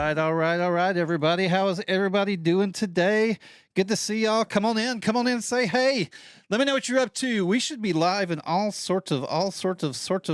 all right, everybody. How is everybody doing today? Good to see y'all. Come on in, and say hey. Let me know what you're up to. We should be live in all sorts of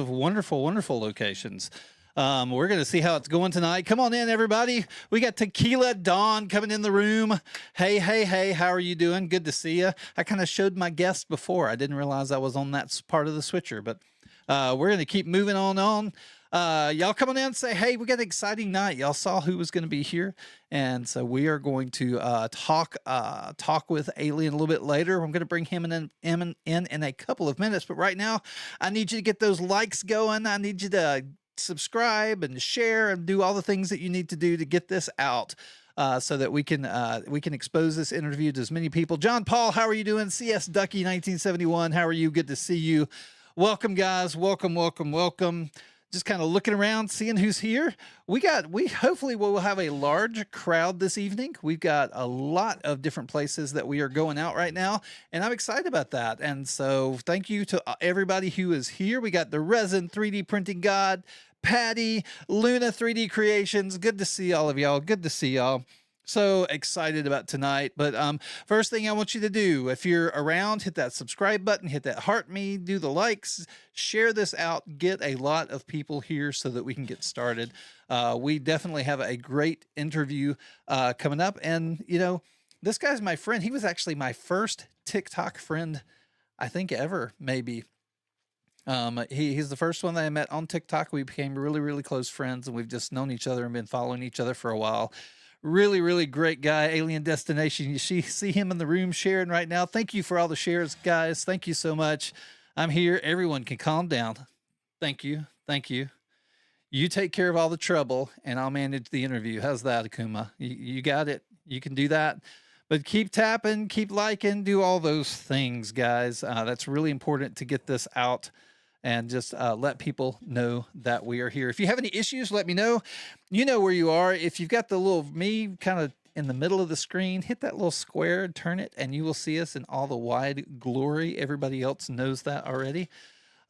wonderful, wonderful locations. We're going to see how it's going tonight. Come on in, everybody. We got Tequila Dawn coming in the room. Hey, how are you doing? Good to see you. I kind of showed my guest before. I didn't realize I was on that part of the switcher, but we're going to keep moving on. Y'all come on in and say, hey, we got an exciting night. Y'all saw who was going to be here. And so we are going to talk with Alien a little bit later. I'm going to bring him in a couple of minutes. But right now, I need you to get those likes going. I need you to subscribe and share and do all the things that you need to do to get this out. So that we can expose this interview to as many people. John Paul, how are you doing? CS Ducky 1971, how are you? Good to see you. Welcome, guys. Welcome. Just kind of looking around, seeing who's here. We hopefully will have a large crowd this evening. We've got a lot of different places that we are going out right now, and I'm excited about that. And so thank you to everybody who is here. We got the Resin 3D Printing God, Patty, Luna 3D Creations. Good to see all of y'all. Good to see y'all. So excited about tonight. But first thing I want you to do, if you're around, hit that subscribe button, hit that heart me, do the likes, share this out, get a lot of people here so that we can get started. We definitely have a great interview coming up. And, you know, this guy's my friend. He was actually my first TikTok friend, I think ever, maybe. He's the first one that I met on TikTok. We became really, really close friends, and we've just known each other and been following each other for a while. Really, really great guy, Alien Destination. You see him in the room sharing right now. Thank you for all the shares, guys. Thank you so much. I'm here. Everyone can calm down. Thank you. You take care of all the trouble, and I'll manage the interview. How's that, Akuma? You got it. You can do that. But keep tapping, keep liking, do all those things, guys. That's really important to get this out. And just let people know that we are here. If you have any issues, let me know. You know where you are. If you've got the little me kind of in the middle of the screen, hit that little square, turn it, and you will see us in all the wide glory. Everybody else knows that already.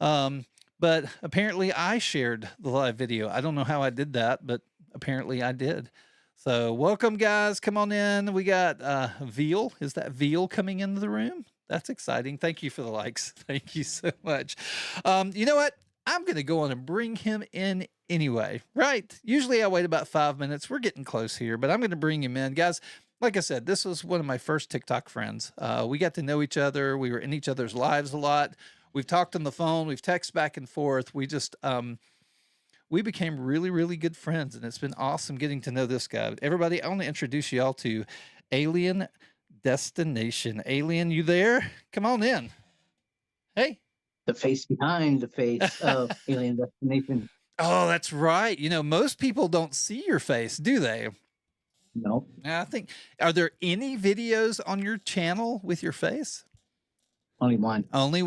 But apparently I shared the live video. I don't know how I did that, but apparently I did. So welcome, guys. Come on in. We got Veal. Is that Veal coming into the room? That's exciting. Thank you for the likes. Thank you so much. You know what? I'm going to go on and bring him in anyway, right? Usually I wait about 5 minutes. We're getting close here, but I'm going to bring him in. Guys, like I said, this was one of my first TikTok friends. We got to know each other. We were in each other's lives a lot. We've talked on the phone. We've texted back and forth. We just, we became really, really good friends, and it's been awesome getting to know this guy. Everybody, I want to introduce y'all to Alien Destination. Alien, you there? Come on in. Hey. The face behind the face of Alien Destination. Oh, that's right. You know, most people don't see your face, do they? No. I think, are there any videos on your channel with your face? Only one. Only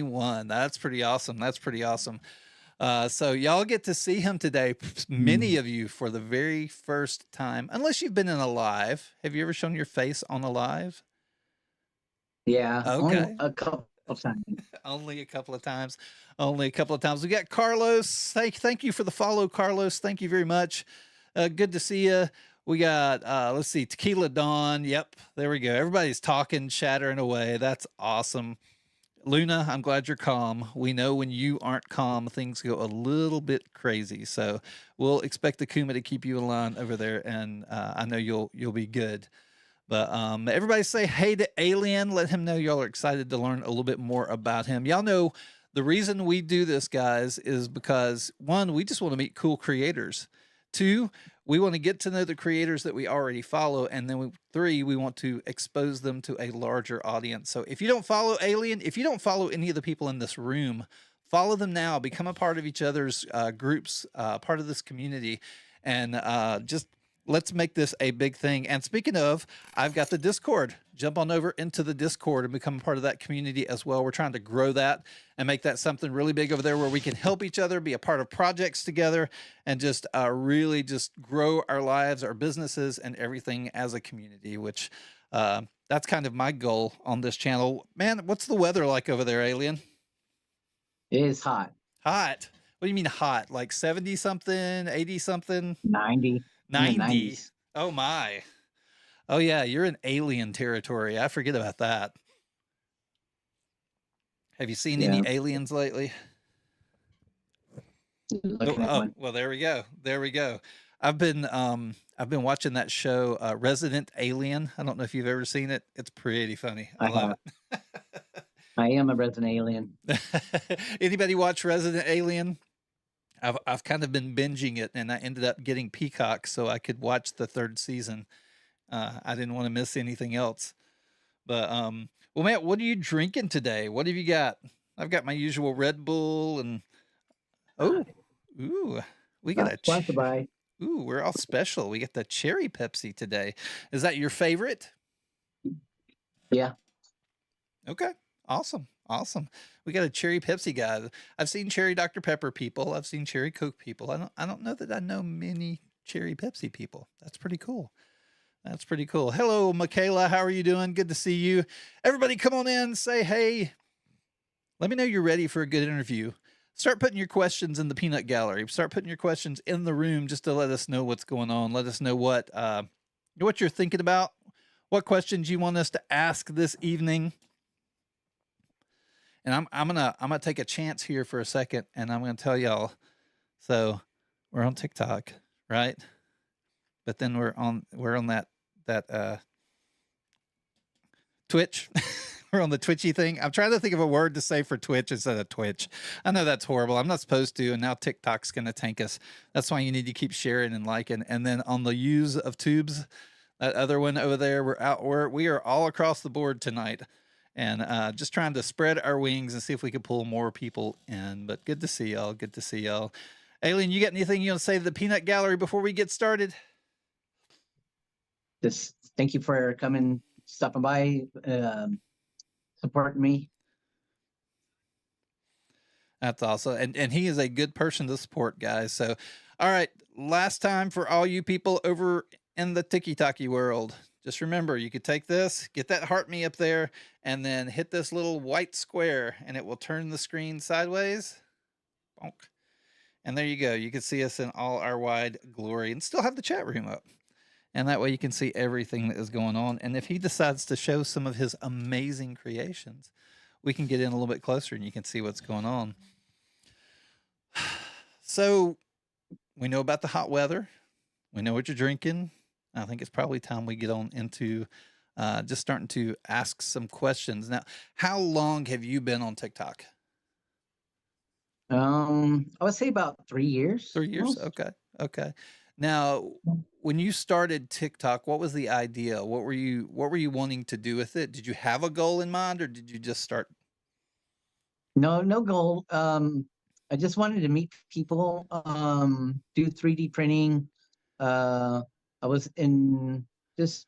one. That's pretty awesome. So y'all get to see him today. Many of you for the very first time, unless you've been in a live. Have you ever shown your face on a live? Yeah. Okay. Only a couple of times. Only a couple of times. We got Carlos. Thank you for the follow, Carlos. Thank you very much. Good to see you. We got, let's see, Tequila Dawn. Yep. There we go. Everybody's talking, chattering away. That's awesome. Luna, I'm glad you're calm. We know when you aren't calm, things go a little bit crazy. So we'll expect Akuma to keep you in line over there, and I know you'll be good. But everybody say hey to Alien. Let him know y'all are excited to learn a little bit more about him. Y'all know the reason we do this, guys, is because, one, we just want to meet cool creators. Two, we want to get to know the creators that we already follow. And then three, we want to expose them to a larger audience. So if you don't follow Alien, if you don't follow any of the people in this room, follow them now, become a part of each other's groups, part of this community, and just let's make this a big thing. And speaking of, I've got the Discord. Jump on over into the Discord and become a part of that community as well. We're trying to grow that and make that something really big over there where we can help each other, be a part of projects together, and just really just grow our lives, our businesses, and everything as a community, which that's kind of my goal on this channel. Man, what's the weather like over there, Alien? It is hot. Hot? What do you mean hot? Like 70 something, 80 something? 90. in the 90. 90s. Oh my. Oh yeah, you're in alien territory. I forget about that. Have you seen any Yeah, aliens lately? Oh, looking at oh, one. well, there we go. There we go. I've been watching that show, Resident Alien. I don't know if you've ever seen it. It's pretty funny. I I love have. it. I am a resident alien. Anybody watch Resident Alien? I've kind of been binging it, and I ended up getting Peacock so I could watch the third season. I didn't want to miss anything else. But well, Matt, what are you drinking today? What have you got? I've got my usual Red Bull and oh, ooh, we got Not a sponsored by. ooh, we're all special. We got the cherry Pepsi today. Is that your favorite? Yeah, Okay, awesome, awesome. We got a cherry Pepsi guy. I've seen cherry Dr Pepper people. I've seen cherry Coke people. I don't know that I know many cherry Pepsi people. That's pretty cool. That's pretty cool. Hello, Michaela. How are you doing? Good to see you. Everybody, come on in. Say hey. Let me know you're ready for a good interview. Start putting your questions in the peanut gallery. Start putting your questions in the room just to let us know what's going on. Let us know what you're thinking about, what questions you want us to ask this evening. And I'm gonna take a chance here for a second, and I'm gonna tell y'all. So we're on TikTok, right? But then we're on that Twitch. We're on the Twitchy thing. I'm trying to think of a word to say for Twitch instead of Twitch. I know that's horrible. I'm not supposed to, and now TikTok's going to tank us. That's why you need to keep sharing and liking. And then on the use of tubes, that other one over there, we are all across the board tonight, and just trying to spread our wings and see if we can pull more people in. But good to see y'all. Good to see y'all. Alien, you got anything you want to say to the peanut gallery before we get started? just thank you for coming, stopping by, supporting me. That's awesome. And he is a good person to support, guys. So, all right, last time for all you people over in the tiki-taki world. Just remember, you could take this, get that heart me up there, and then hit this little white square, and it will turn the screen sideways. Bonk. And there you go. You can see us in all our wide glory and still have the chat room up. And that way you can see everything that is going on. And if he decides to show some of his amazing creations, we can get in a little bit closer and you can see what's going on. So we know about the hot weather. We know what you're drinking. I think it's probably time we get on into just starting to ask some questions. Now, how long have you been on TikTok? I would say about 3 years. 3 years? Most. Okay. Okay. Now, when you started TikTok, what was the idea? What were you wanting to do with it? Did you have a goal in mind or did you just start? No, no goal. I just wanted to meet people, do 3D printing. I was in just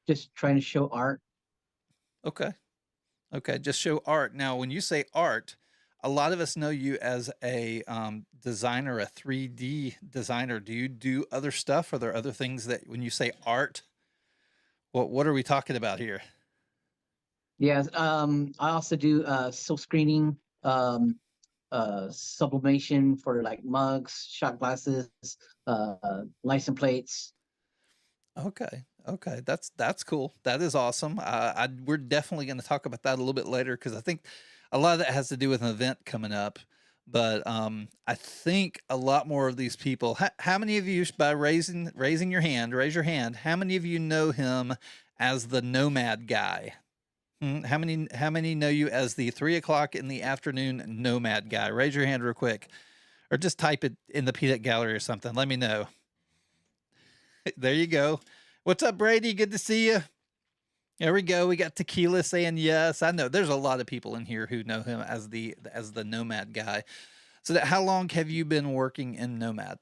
just trying to show art. Okay. Okay, just show art. Now, when you say art, a lot of us know you as a designer, a 3D designer. Do you do other stuff? Are there other things that when you say art, what are we talking about here? Yes. I also do silk screening, sublimation for like mugs, shot glasses, license plates. Okay. Okay. That's cool. That is awesome. We're definitely going to talk about that a little bit later because I think a lot of that has to do with an event coming up. But I think a lot more of these people. How many of you, by raising your hand, raise your hand? How many of you know him as the Nomad guy? How many know you as the 3 o'clock in the afternoon Nomad guy? Raise your hand real quick, or just type it in the peanut gallery or something. Let me know. There you go. What's up, Brady? Good to see you. There we go. We got Tequila saying yes. I know there's a lot of people in here who know him as the Nomad guy. So how long have you been working in Nomad?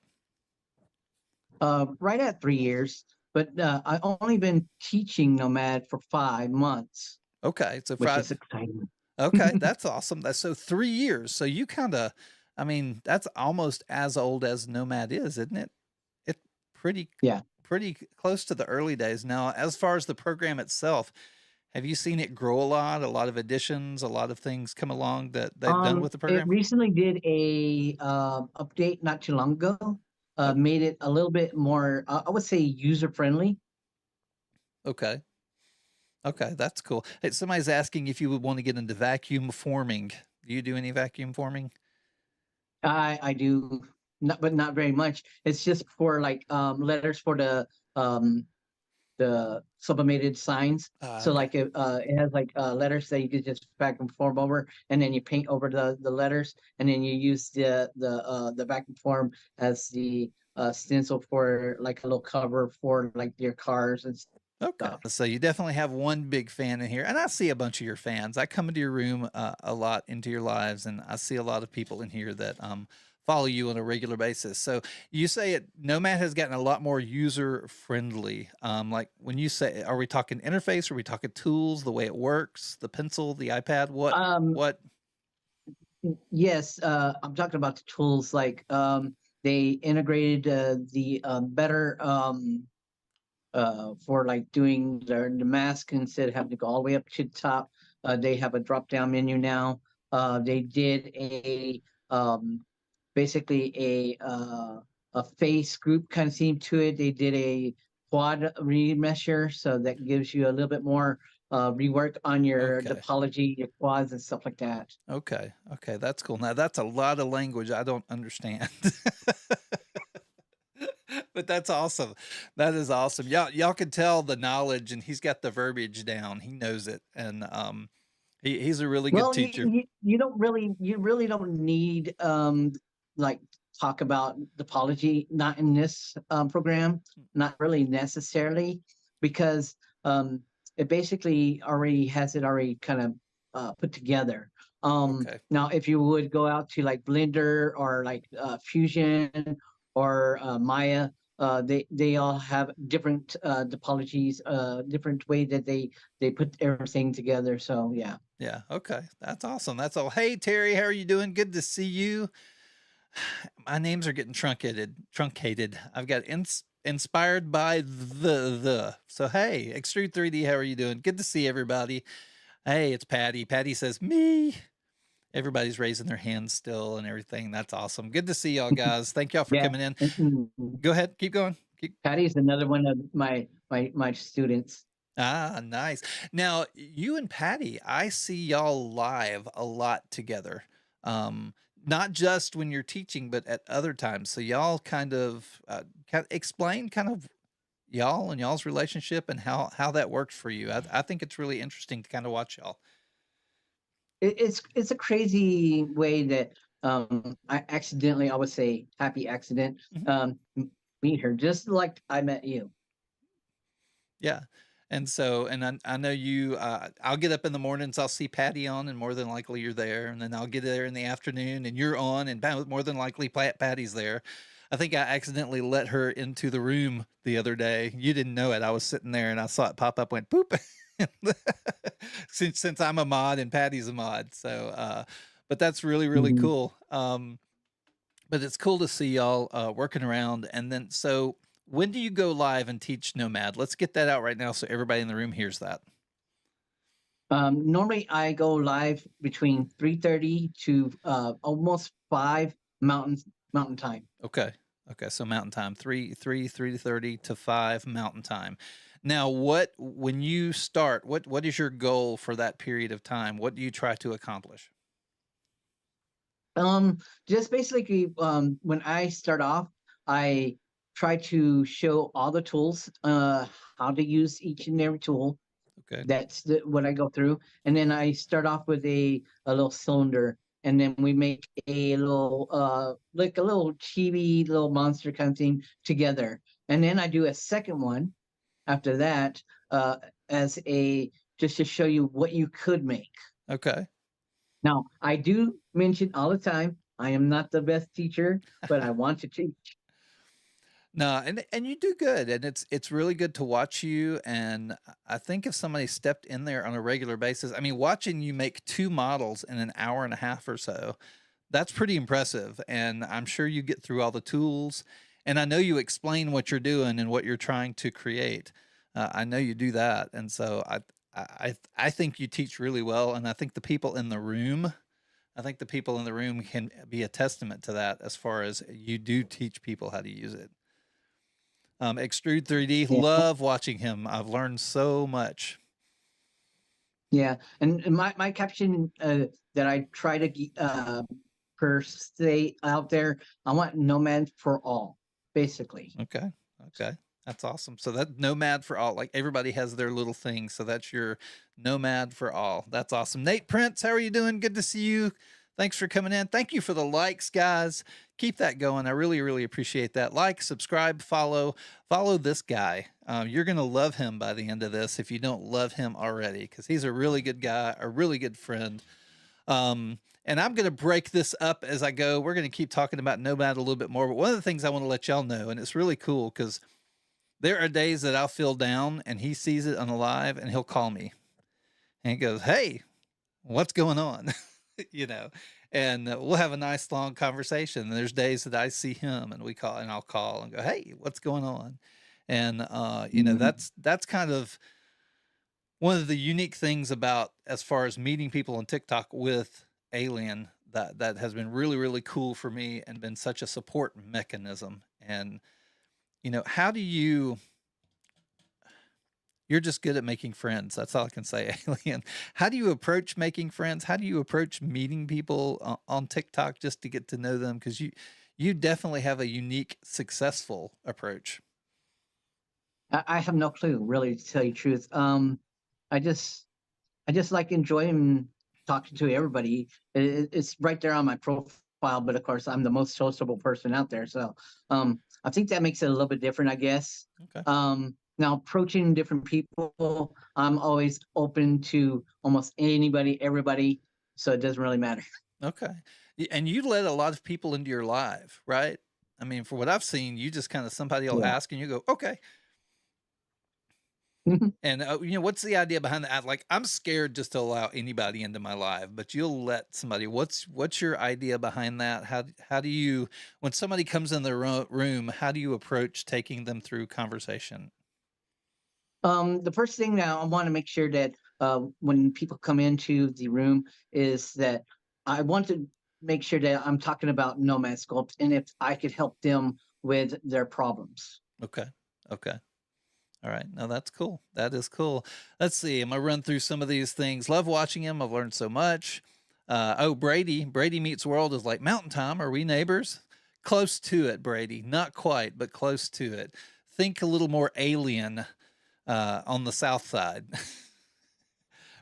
Right at 3 years, but I only been teaching Nomad for 5 months, Okay, so which is exciting. okay, that's awesome. That's so 3 years. So you kind of, I mean, that's almost as old as Nomad is, isn't it? It's pretty Yeah. pretty close to the early days. Now, as far as the program itself, have you seen it grow a lot? A lot of additions, a lot of things come along that they've done with the It program? recently did a update not too long ago. Oh, made it a little bit more, I would say, user friendly. okay. Okay, that's cool. Hey, somebody's asking if you would want to get into vacuum forming. Do you do any vacuum forming? I do not, but not very much. It's just for like letters for um the sublimated signs. So Okay. like it has like letters that you could just vacuum form over, and then you paint over the letters, and then you use the vacuum form as the stencil for like a little cover for like your cars and Okay. stuff. So you definitely have one big fan in here. And I see a bunch of your fans. I come into your room a lot, into your lives, and I see a lot of people in here that follow you on a regular basis. So you say it, Nomad has gotten a lot more user friendly. Like when you say, are we talking interface? Are we talking tools, the way it works, the pencil, the iPad? Um, What? yes, I'm talking about the tools like they integrated the better for like doing the mask instead of having to go all the way up to the top. They have a drop down menu now. They did a basically a face group kind of theme to it. They did a quad remesher, so that gives you a little bit more rework on your Okay. topology, your quads, and stuff like that. Okay. Okay. That's cool. Now that's a lot of language I don't understand. But that's awesome. That is awesome. Y'all can tell the knowledge and he's got the verbiage down. He knows it. And he's a really good Well, teacher. you really don't need like talk about topology, not in this program, not really necessarily, because um it basically already has it already kind of put together. Okay. Now if you would go out to like Blender or like Fusion or Maya, they all have different topologies, different way that they put everything together. So yeah. Yeah. Okay. That's awesome. That's all. Hey Terry, how are you doing? Good to see you. My names are getting truncated. I've got inspired by the. So hey, Extrude 3D, how are you doing? Good to see everybody. Hey, it's Patty. Patty says me. Everybody's raising their hands still and everything. That's awesome. Good to see y'all guys. Thank y'all for Yeah. coming in. Mm. Go ahead. Keep going. Keep. Patty's another one of my students. Ah, nice. Now, you and Patty, I see y'all live a lot together. Not just when you're teaching, but at other times. So y'all kind of explain kind of y'all and y'all's relationship and how that works for you. I think it's really interesting to kind of watch y'all. It's a crazy way that I accidentally, I would say happy accident, Mhm. meet her just like I met you. Yeah. And so, and I know you, I'll get up in the mornings, I'll see Patty on, and more than likely you're there. And then I'll get there in the afternoon and you're on, and more than likely Patty's there. I think I accidentally let her into the room the other day. You didn't know it. I was sitting there and I saw it pop up, went poop. Since I'm a mod and Patty's a mod. So, but that's really, really Mhm. cool. But it's cool to see y'all working around. And then, so when do you go live and teach Nomad? Let's get that out right now so everybody in the room hears that. Normally I go live between 3:30 to almost 5 mountain time. Okay. Okay. So Mountain Time, 3 to 30 to 5 Mountain Time. Now, when you start, what is your goal for that period of time? What do you try to accomplish? Um, just basically, when I start off, I try to show all the tools, how to use each and every tool. Okay. That's what I go through, and then I start off with a little cylinder, and then we make a little like a little chibi little monster kind of thing together, and then I do a second one after that, as a just to show you what you could make. Okay. Now, I do mention all the time, I am not the best teacher, but I want to teach. No, and you do good, and it's really good to watch you. And I think if somebody stepped in there on a regular basis, I mean, watching you make two models in an hour and a half or so, that's pretty impressive. And I'm sure you get through all the tools, and I know you explain what you're doing and what you're trying to create. I know you do that, and so I think you teach really well, and I think the people in the room I think the people in the room can be a testament to that as far as you do teach people how to use it. Extrude 3D, Yeah. love watching him. I've learned so much. Yeah, and my caption that I try to per se out there, I want nomad for all, basically. Okay. Okay. That's awesome. So that nomad for all, like everybody has their little thing. So that's your nomad for all. That's awesome. Nate Prince, how are you doing? Good to see you. Thanks for coming in. Thank you for the likes, guys. Keep that going. I really, really appreciate that. Like, subscribe, follow this guy. You're going to love him by the end of this if you don't love him already, because he's a really good guy, a really good friend. And I'm going to break this up as I go. We're going to keep talking about Nomad a little bit more. But one of the things I want to let y'all know, and it's really cool because there are days that I'll feel down and he sees it on the live and he'll call me and he goes, "Hey, what's going on?" you know, and we'll have a nice long conversation. And there's days that I see him and I'll call and go, "Hey, what's going on?" And, Mhm. that's kind of one of the unique things about as far as meeting people on TikTok with Alien that has been really, really cool for me and been such a support mechanism. And, how do you're just good at making friends. That's all I can say, Alien. How do you approach making friends? How do you approach meeting people on TikTok just to get to know them? Because you definitely have a unique, successful approach. I have no clue, really, to tell you the truth. I just I just like enjoying talking to everybody. It's right there on my profile, but of course, I'm the most sociable person out there. So I think that makes it a little bit different, I guess. Okay. Now, approaching different people, I'm always open to almost anybody, everybody. So it doesn't really matter. Okay. And you let a lot of people into your live, right? I mean, for what I've seen, you just kind of somebody will Yeah. ask and you go, okay. And what's the idea behind that? Like, I'm scared just to allow anybody into my live, but you'll let somebody. What's your idea behind that? How do you, when somebody comes in the room, how do you approach taking them through conversation? The first thing that I want to make sure that when people come into the room is that I want to make sure that I'm talking about Nomad Sculpt and if I could help them with their problems. Okay. Okay. All right. No, that's cool. That is cool. Let's see. I'm gonna run through some of these things. Love watching him. I've learned so much. Brady. Brady Meets World is like Mountain Time. Are we neighbors? Close to it, Brady. Not quite, but close to it. Think a little more alien on the south side.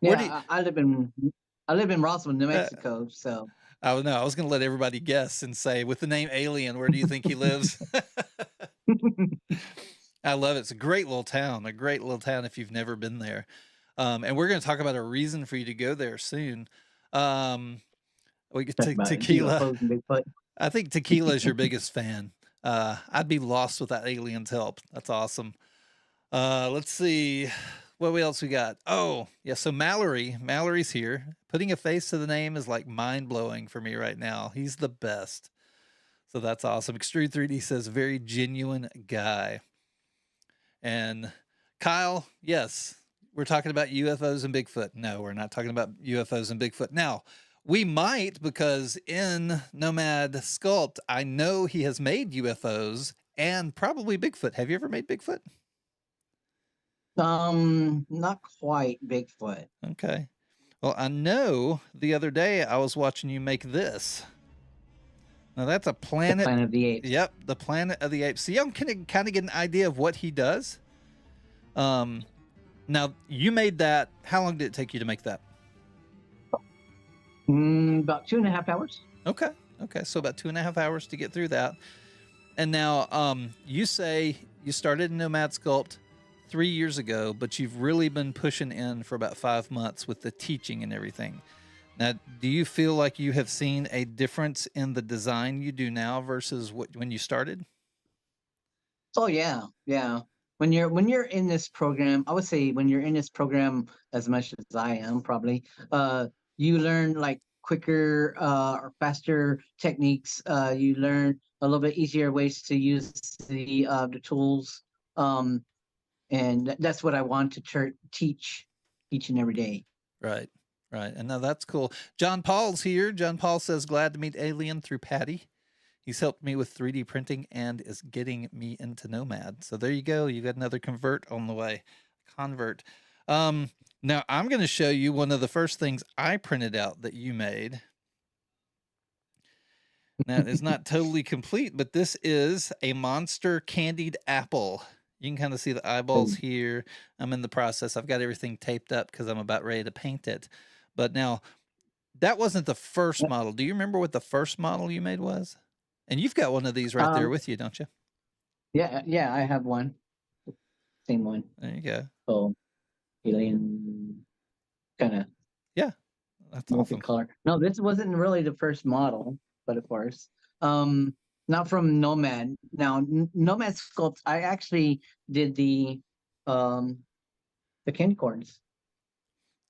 Where do you, Yeah, I live in Roswell, New uh, Mexico. So I don't know. I was going to let everybody guess and say, with the name Alien, where do you think he lives? I love it. It's a great little town, a great little town if you've never been there. And we're going to talk about a reason for you to go there soon. Um, we get talk about tequila. UFOs and Bigfoot. I think tequila is your biggest fan. I'd be lost without aliens' help. That's awesome. Let's see what else we got. Oh, yeah. So Mallory's here. Putting a face to the name is like mind blowing for me right now. He's the best. So that's awesome. Extrude 3D says very genuine guy. And Kyle, yes, we're talking about UFOs and Bigfoot. No, we're not talking about UFOs and Bigfoot. Now, we might because in Nomad Sculpt, I know he has made UFOs and probably Bigfoot. Have you ever made Bigfoot? Not quite Bigfoot. Okay. Well, I know the other day I was watching you make this. Now that's a The planet. Planet of the Apes. Yep, the Planet of the Apes. So y'all can kind of get an idea of what he does. Um, Now you made that. How long did it take you to make that? About 2.5 hours. Okay. Okay. So about 2.5 hours to get through that. And now, you say you started in Nomad Sculpt 3 years ago, but you've really been pushing in for about 5 months with the teaching and everything. Now, do you feel like you have seen a difference in the design you do now versus when you started? Oh yeah, yeah. When you're in this program, I would say when you're in this program as much as I am probably, you learn like quicker or faster techniques. You learn a little bit easier ways to use the tools. Um, and that's what I want to teach each and every day. Right. Right. And now that's cool. John Paul's here. John Paul says, glad to meet Alien through Patty. He's helped me with 3D printing and is getting me into Nomad. So there you go. You got another convert on the way. Convert. Um, Now I'm going to show you one of the first things I printed out that you made. Now it's not totally complete, but this is a monster candied apple. You can kind of see the eyeballs So, here. I'm in the process. I've got everything taped up because I'm about ready to paint it. But now that wasn't the first model. Do you remember what the first model you made was? And you've got one of these right there um, with you, don't you? yeah, I have one, same one. There you go. So alien kind of Yeah, that's awesome. multicolor. No, this wasn't really the first model, but of course, um, not from Nomad. Now, Nomad Sculpt, I actually did um, the candy corns.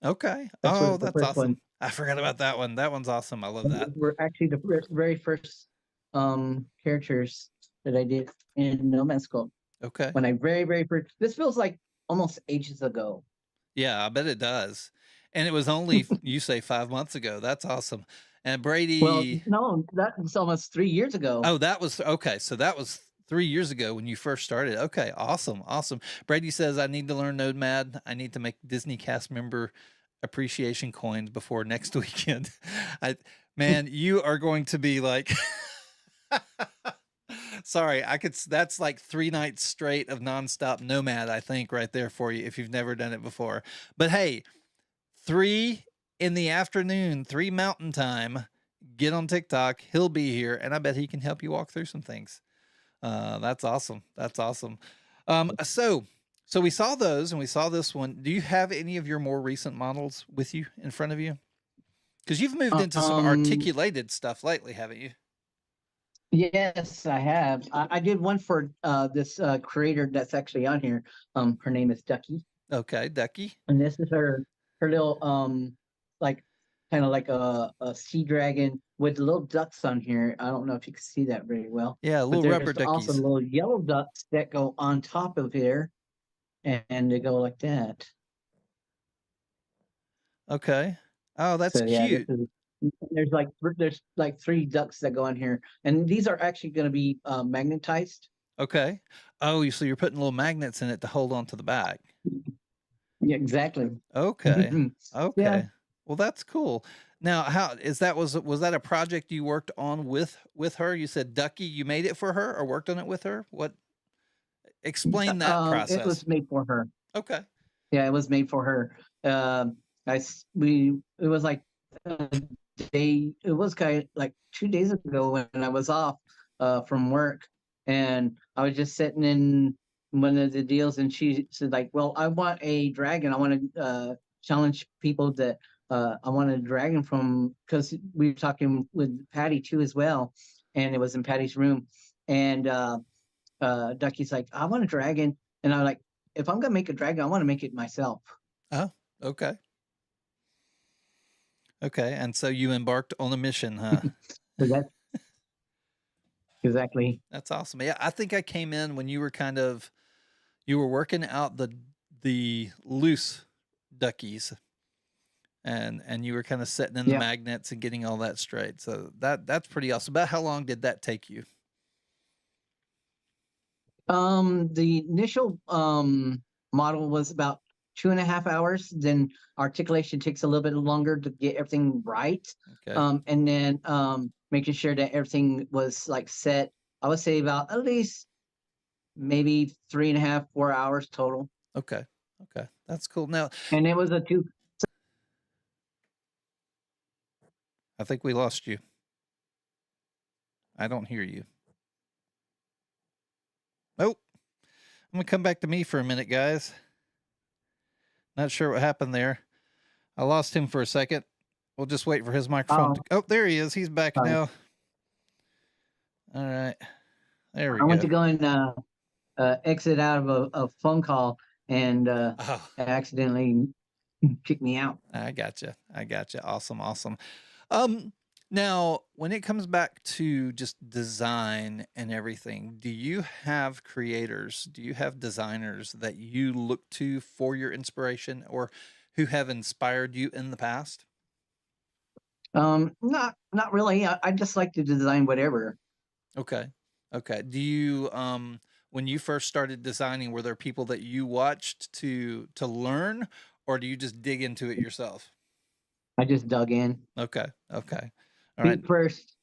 Okay. That's Oh, what the that's first one. awesome. I forgot about that one. That one's awesome. I love And that. those were actually the very first characters that I did in Nomad Sculpt. Okay. When I very first, this feels like almost ages ago. Yeah, I bet it does. And it was only, you say 5 months ago. That's awesome. And Well, Brady, no, that was almost 3 years ago. oh, that was okay. So that was 3 years ago when you first started. Okay, awesome, awesome. Brady says I need to learn Nomad. I need to make Disney cast member appreciation coins before next weekend. I, man, you are going to be like, sorry, I could. That's like 3 nights straight of nonstop Nomad. I think right there for you if you've never done it before. But hey, 3 in the afternoon, 3 Mountain Time. Get on TikTok. He'll be here, and I bet he can help you walk through some things. That's awesome. That's awesome. So we saw those, and we saw this one. Do you have any of your more recent models with you in front of you? Because you've moved into some Um, articulated stuff lately, haven't you? yes, I have. I did one for this creator that's actually on here. Her name is Ducky, Okay, Ducky. and this is her little like kind of like a sea dragon with little ducks on here. I don't know if you can see that very well, Yeah, but little rubber there's also duckies. little yellow ducks that go on top of here, and they go like that. Okay. Oh, that's So yeah, this cute. is there's like three ducks that go on here, and these are actually going to be magnetized. Okay. Oh, so you're putting little magnets in it to hold on to the back. Yeah, exactly. Okay. Yeah. Okay. Well, that's cool. Now, how is that was that a project you worked on with her? You said Ducky, you made it for her or worked on it with her? What explain that It process. was made for her. Okay. Yeah, it was made for her. We it was like a it was kind of like 2 days ago when I was off from work, and I was just sitting in one of the deals, and she said like, "Well, I want a dragon. I want to challenge people that I want a dragon from," because we were talking with Patty too as well, and it was in Patty's room, and Ducky's like, "I want a dragon," and I'm like, "If I'm gonna make a dragon, I want to make it myself." Oh, okay. Okay. And so you embarked on a mission, huh? So that's exactly. That's awesome. Yeah, I think I came in when you were working out the loose duckies and you were kind of setting in the Yeah. magnets and getting all that straight. So that's pretty awesome. About how long did that take you? The initial model was about 2.5 hours. Then articulation takes a little bit longer to get everything right. Okay. And then making sure that everything was like set. I would say about at least maybe 3.5, 4 hours total. Okay. Okay. That's cool. Now, And it was a two. I think we lost you. I don't hear you. Oh, I'm going to come back to me for a minute, guys. Not sure what happened there. I lost him for a second. We'll just wait for his microphone Oh, to. Oh, there he is. He's back sorry. now. All right. There we I went go. to go and exit out of a phone call and Oh, accidentally kicked me out. I gotcha. I gotcha. Awesome. Awesome. Um, Now, when it comes back to just design and everything, do you have creators? Do you have designers that you look to for your inspiration or who have inspired you in the past? Not really. I just like to design whatever. Okay. Okay. Do you when you first started designing, were there people that you watched to learn, or do you just dig into it yourself? I just dug in. Okay. Okay. All right. Feet first,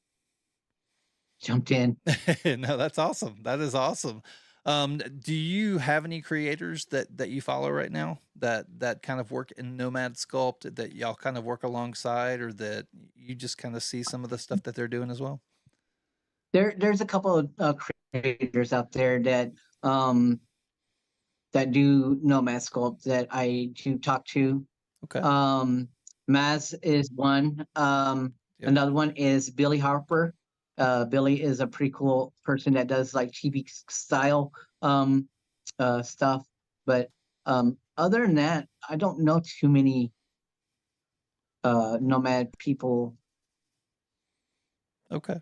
jumped in. No, that's awesome. That is awesome. Do you have any creators that you follow right now that kind of work in Nomad Sculpt that y'all kind of work alongside, or that you just kind of see some of the stuff that they're doing as well? There's a couple of creators out there um that do nomad sculpt that I do talk to. Okay. Um, Maz is one. Yep. Another one is Billy Harper. Billy is a pretty cool person that does like TV style um, stuff. But other than that, I don't know too many nomad people. Okay.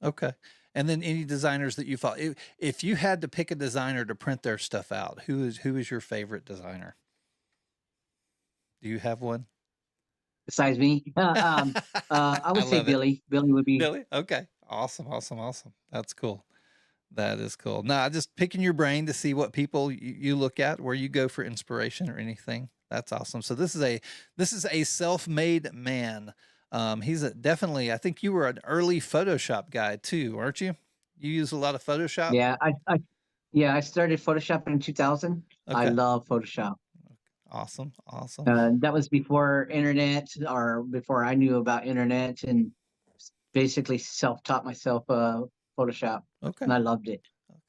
Okay. And then any designers that you follow, if you had to pick a designer to print their stuff out, who is your favorite designer? Do you have one? Besides me, I I would say love it. Billy. Billy would be. Billy? Okay. Awesome. Awesome. Awesome. That's cool. That is cool. Now, just picking your brain to see what people you look at, where you go for inspiration or anything. That's awesome. So this is a self-made man. He's definitely. I think you were an early Photoshop guy too, aren't you? You use a lot of Photoshop. Yeah, I started Photoshop in 2000. I Okay. love Photoshop. Awesome. Awesome. That was before internet or before I knew about internet, and basically self-taught myself Photoshop, Okay. and I loved it.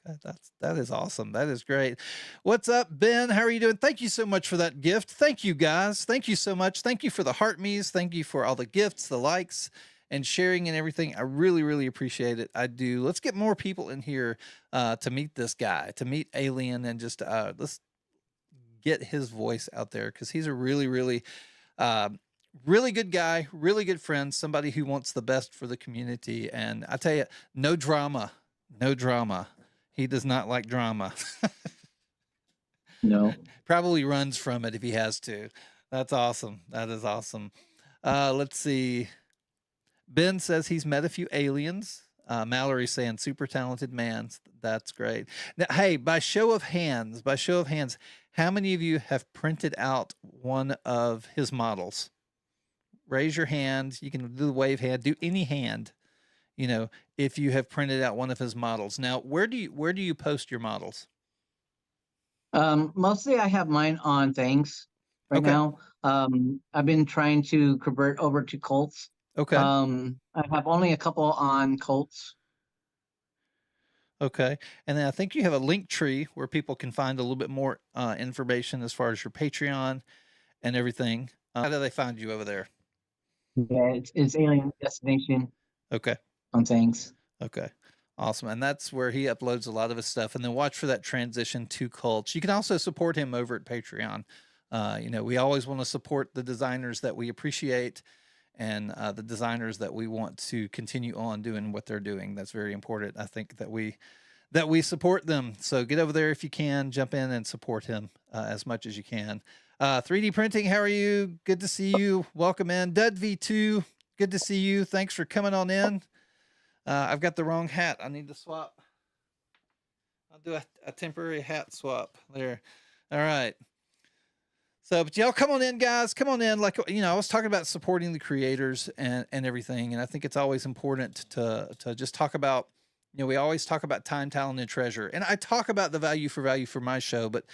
Okay, that is awesome. That is great. What's up, Ben? How are you doing? Thank you so much for that gift. Thank you, guys. Thank you so much. Thank you for the heart me's. Thank you for all the gifts, the likes, and sharing and everything. I really, really appreciate it. I do. Let's get more people in here to meet this guy, to meet Alien, and just let's get his voice out there because he's a really, really, uh, really good guy, really good friend, somebody who wants the best for the community. And I tell you, no drama, no drama. He does not like drama. No, Probably runs from it if he has to. That's awesome. That is awesome. Let's see. Ben says he's met a few aliens. Mallory saying super talented man. That's great. Now, hey, by show of hands, how many of you have printed out one of his models? Raise your hand. You can do the wave hand. Do any hand. If you have printed out one of his models. Now, where do you post your models? mostly I have mine on things right Okay. now. I've been trying to convert over to Colts. Okay. I have only a couple on Colts. Okay. And then I think you have a link tree where people can find a little bit more information as far as your Patreon and everything. How do they find you over there? Yeah, it's Alien Destination Okay. on things. Okay. Awesome. And that's where he uploads a lot of his stuff. And then watch for that transition to Cults. You can also support him over at Patreon. We always want to support the designers that we appreciate and the designers that we want to continue on doing what they're doing. That's very important. I think that we support them. So get over there if you can, jump in and support him as much as you can. 3D printing, how are you? Good to see you. Welcome in. Dud V2, good to see you. Thanks for coming on in. I've got the wrong hat. I need to swap. I'll do a temporary hat swap there. All right. So, but y'all come on in, guys. Come on in. Like, I was talking about supporting the creators and everything. And I think it's always important to just talk about, we always talk about time, talent, and treasure. And I talk about the value for my show, but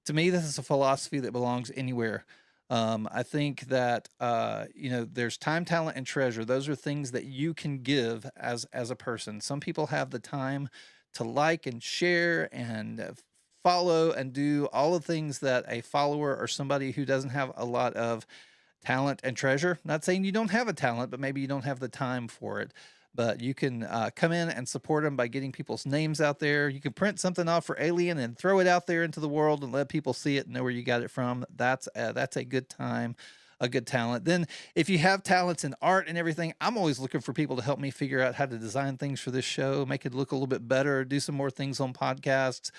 to me, this is a philosophy that belongs anywhere. I think that there's time, talent, and treasure. Those are things that you can give as a person. Some people have the time to like and share and follow and do all the things that a follower or somebody who doesn't have a lot of talent and treasure. Not saying you don't have a talent, but maybe you don't have the time for it. But you can come in and support them by getting people's names out there. You can print something off for Alien and throw it out there into the world and let people see it and know where you got it from. That's a good time, a good talent. Then if you have talents in art and everything, I'm always looking for people to help me figure out how to design things for this show, make it look a little bit better, do some more things on podcasts.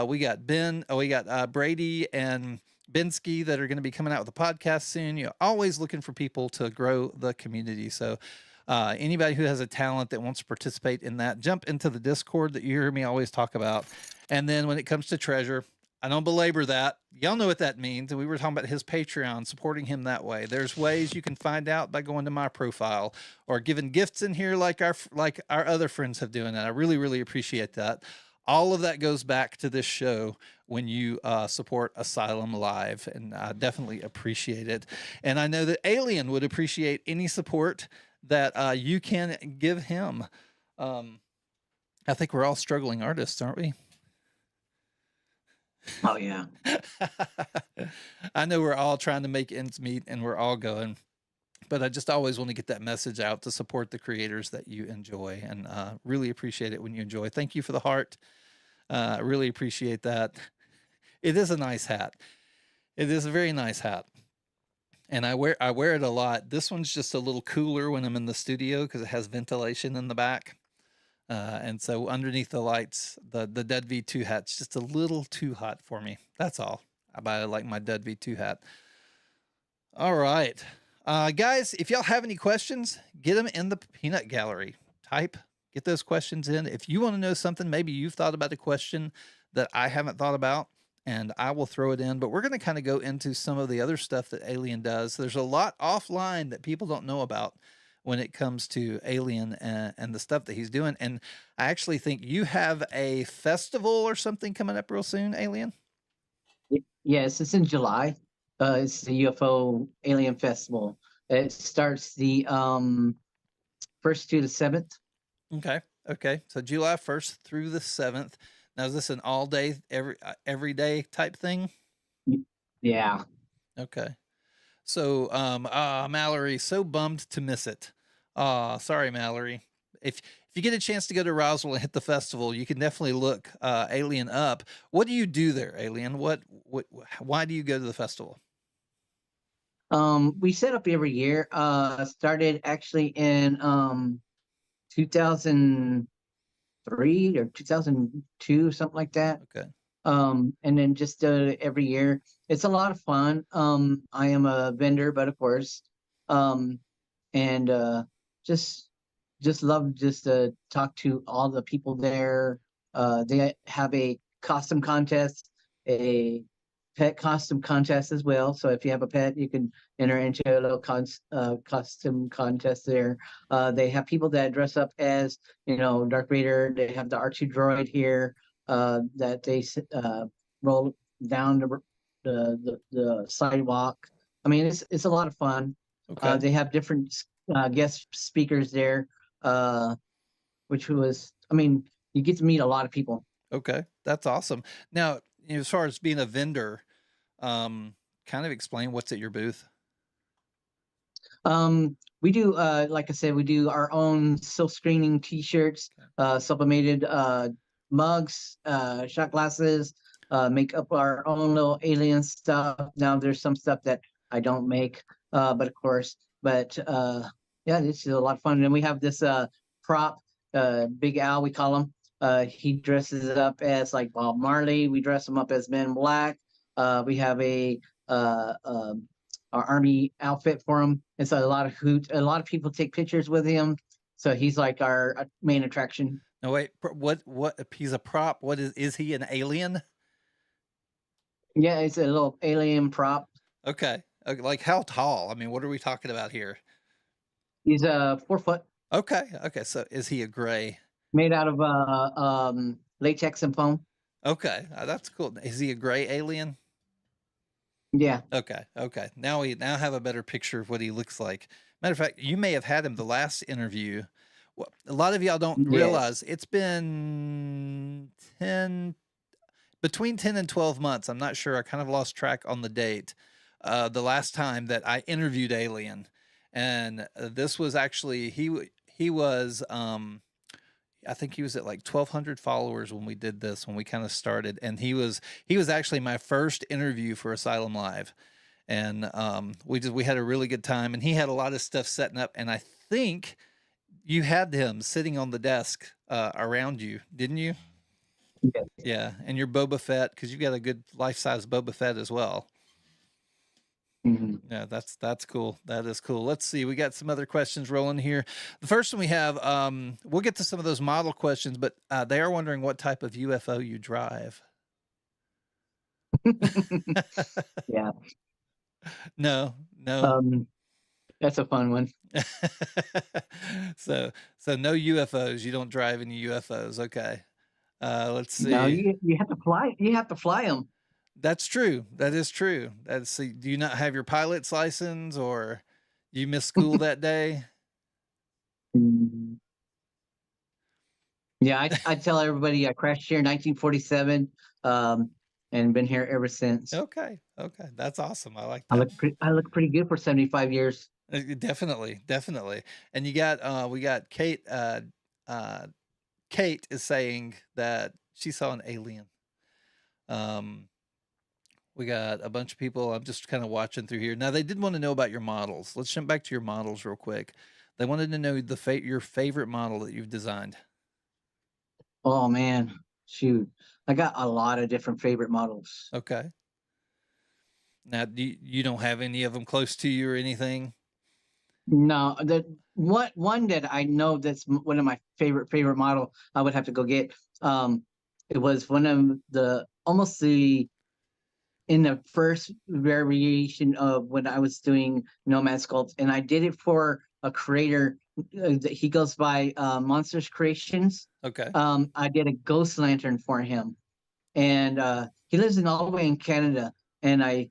We got Ben, we got Brady and Bensky that are going to be coming out with a podcast soon. You're always looking for people to grow the community. So anybody who has a talent that wants to participate in that, jump into the Discord that you hear me always talk about. And then when it comes to Treasure, I don't belabor that. Y'all know what that means. And we were talking about his Patreon, supporting him that way. There's ways you can find out by going to my profile or giving gifts in here like our other friends have doing. And I really, really appreciate that. All of that goes back to this show when you support Asylum Live, and I definitely appreciate it. And I know that Alien would appreciate any support that you can give him. I think we're all struggling artists, aren't we? Oh yeah. I know we're all trying to make ends meet, and we're all going. But I just always want to get that message out to support the creators that you enjoy, and really appreciate it when you enjoy. Thank you for the heart. I really appreciate that. It is a nice hat. It is a very nice hat. And I wear it a lot. This one's just a little cooler when I'm in the studio because it has ventilation in the back. And so underneath the lights, the Dead V2 hat's just a little too hot for me. That's all. I like my Dead V2 hat. All right. Guys, if y'all have any questions, get them in the peanut gallery. Get those questions in. If you want to know something, maybe you've thought about a question that I haven't thought about, and I will throw it in. But we're going to kind of go into some of the other stuff that Alien does. There's a lot offline that people don't know about when it comes to Alien and the stuff that he's doing. And I actually think you have a festival or something coming up real soon, Alien. Yes, it's in July. It's the UFO Alien Festival. It starts the 1st to the 7th. Okay. So July 1st through the 7th. Now, is this an all day, every day type thing? Yeah. Okay. So, Mallory, so bummed to miss it. Sorry, Mallory. If you get a chance to go to Roswell and hit the festival, you can definitely look Alien up. What do you do there, Alien? Why do you go to the festival? We set up every year. Started actually in 2003 or 2002, something like that. Okay. And then just every year. It's a lot of fun. I am a vendor, but of course, and just love just to talk to all the people there. They have a costume contest, a pet costume contest as well. So if you have a pet, you can enter into a little costume contest there. They have people that dress up as, Darth Vader. They have the R2 droid here that they roll down the sidewalk. I mean, it's a lot of fun. Okay. They have different guest speakers there, which was, I mean, you get to meet a lot of people. Okay. That's awesome. Now, as far as being a vendor, kind of explain what's at your booth. We do, like I said, we do our own silk screening T-shirts, sublimated mugs, shot glasses, make up our own little alien stuff. Now there's some stuff that I don't make, but of course, yeah, this is a lot of fun. And we have this prop, Big Al, we call him. He dresses up as like Bob Marley. We dress him up as Men in Black. We have our army outfit for him. And so a lot of people take pictures with him. So he's like our main attraction. No, wait, what, he's a prop. What is he an alien? Yeah, it's a little alien prop. Okay. Like how tall? I mean, what are we talking about here? He's 4 foot. Okay. So is he a gray? Made out of latex and foam. Okay. That's cool. Is he a gray alien? Yeah. Okay. Now have a better picture of what he looks like. Matter of fact, you may have had him the last interview. Well, a lot of y'all don't realize it's been between 10 and 12 months. I'm not sure. I kind of lost track on the date. The last time that I interviewed Alien, and this was actually he was I think he was at like 1,200 followers when we did this, when we kind of started, and he was actually my first interview for Asylum Live, and we had a really good time, and he had a lot of stuff setting up, and I think you had him sitting on the desk around you, didn't you? Yes. Yeah, and your Boba Fett, because you got a good life-size Boba Fett as well. Mhm. Yeah, that's cool. That is cool. Let's see. We got some other questions rolling here. The first one we have, we'll get to some of those model questions, but they are wondering what type of UFO you drive. Yeah. No, no. Um, that's a fun one. so so no UFOs. You don't drive any UFOs. Okay. Let's No, see. you have to fly. You have to fly them. That's true. That is true. That's do you not have your pilot's license or you missed school that day? Yeah, I tell everybody I crashed here in 1947, and been here ever since. Okay. Okay. That's awesome. I like I that. look pretty good for 75 years. Definitely, definitely. And you got we got Kate uh Kate is saying that she saw an alien. Um we got a bunch of people. I'm just kind of watching through here. Now they did want to know about your models. Let's jump back to your models real quick. They wanted to know your favorite model that you've designed. Oh man, shoot. I got a lot of different favorite models. Okay. Now you don't have any of them close to you or anything? No, the one that I know that's one of my favorite model I would have to go get. Um, it was one of the almost the in the first variation of when I was doing Nomad Sculpt, and I did it for a creator. He goes by Monsters Creations. Okay. I did a ghost lantern for him, and he lives in all the way in Canada. And I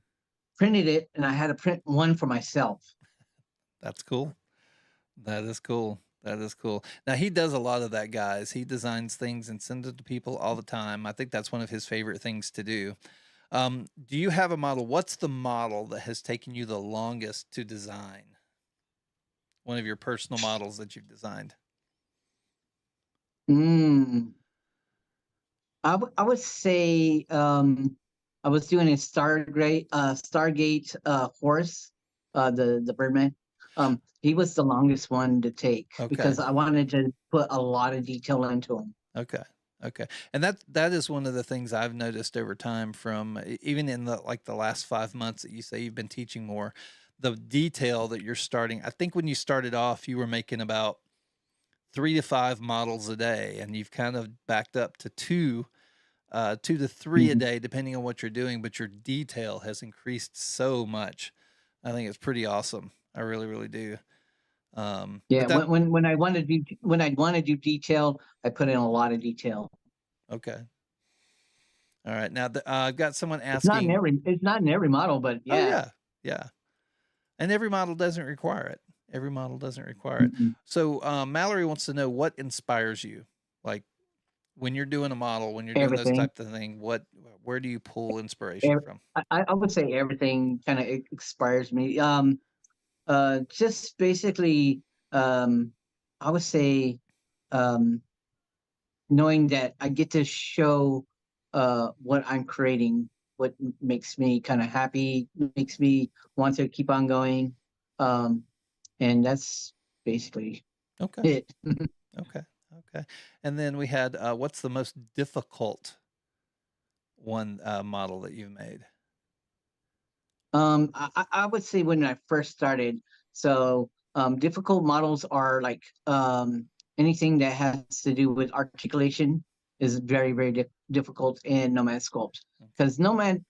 printed it, and I had to print one for myself. That's cool. That is cool. That is cool. Now he does a lot of that, guys. He designs things and sends it to people all the time. I think that's one of his favorite things to do. Do you have a model? What's the model that has taken you the longest to design? One of your personal models that you've designed. Mm. I would say I was doing a Stargate horse, the Birdman. He was the longest one to take Okay. because I wanted to put a lot of detail into him. Okay. Okay. And that is one of the things I've noticed over time from even in the like the last 5 months that you say you've been teaching more, the detail that you're starting. I think when you started off, you were making about 3 to 5 models a day, and you've kind of backed up to 2 to 3 a Mhm. day, depending on what you're doing. But your detail has increased so much. I think it's pretty awesome. I really, really do. But Yeah, that when I want to do detail, I put in a lot of detail. okay. All right. Now I've got someone asking. It's not in every model, but Oh yeah. yeah, yeah. And every model doesn't require it. Every model doesn't require it. Mhm. So Mallory wants to know what inspires you, like when you're doing a model, when you're doing this Everything. type of thing. Where do you pull inspiration Ev- from? I would say everything kind of inspires me. Just basically, um, I would say, um, knowing that I get to show what I'm creating, what makes me kind of happy, makes me want to keep on going. Um, and that's basically Okay. it. Okay. Okay. And then we had what's the most difficult one model that you've made? I would say when I first started, so difficult models are like anything that has to do with articulation is very difficult in Nomad Sculpt. Okay. Because